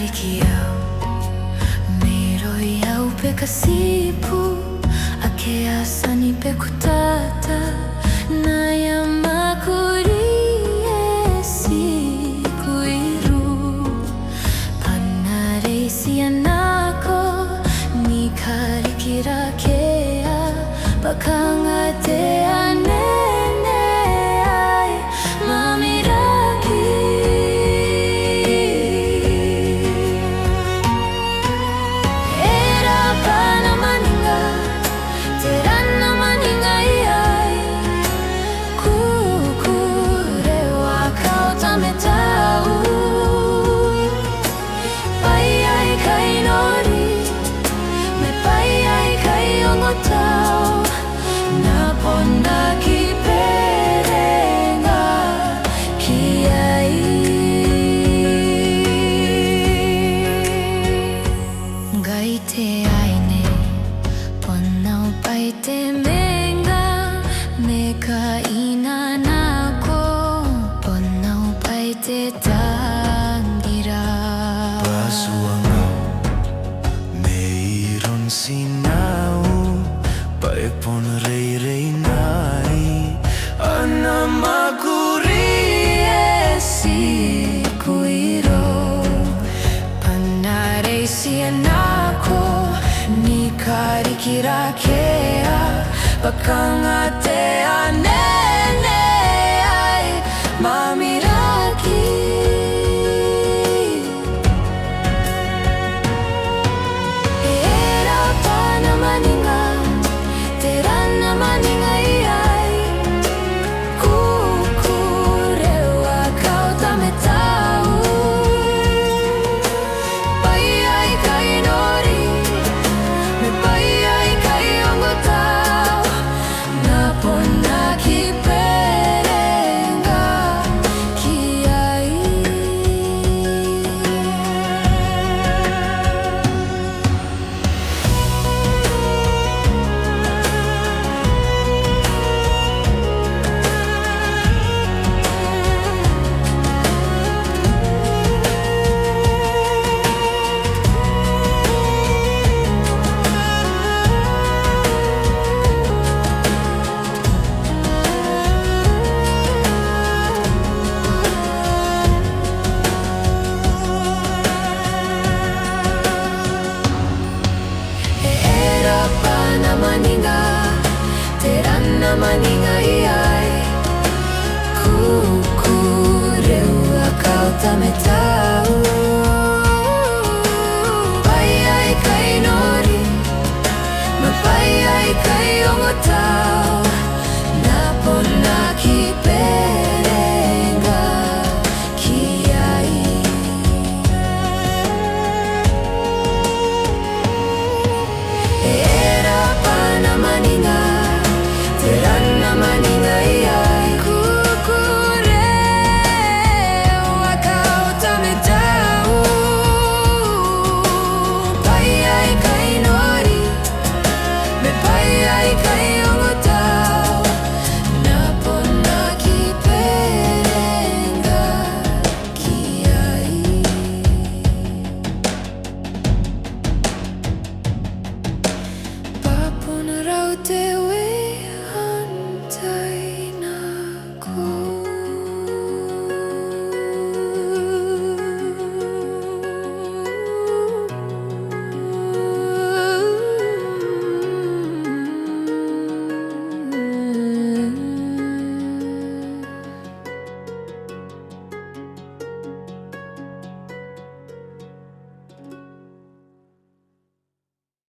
kiau Mero iau pe kasipu Ake asani pe kutata Naya makuri e si kuiru Panareisi anako Ni karikira kea Bakanga te anene ai Mamiraki Era pana maninga Terana maninga iai Kukure wa kau tametau Pai ai kai nori Me pai ai kai ongotau Napona ki perenga ki ai Gai te aine Ponau pai te menga Me ka ina nako Ponau pai te tangira Pasuangau Meiron sinau Paepon rei nai Ana makuri e si kuiro Panareisi anako Ni karikira kea Bakanga te anene ai Mamiraki Era pana maninga Terana maninga iai Kukure wa kau tametau Pai ai kai nori Me pai ai kai ongotau Napona ki perenga ki ai Era pana maninga Terana maninga iai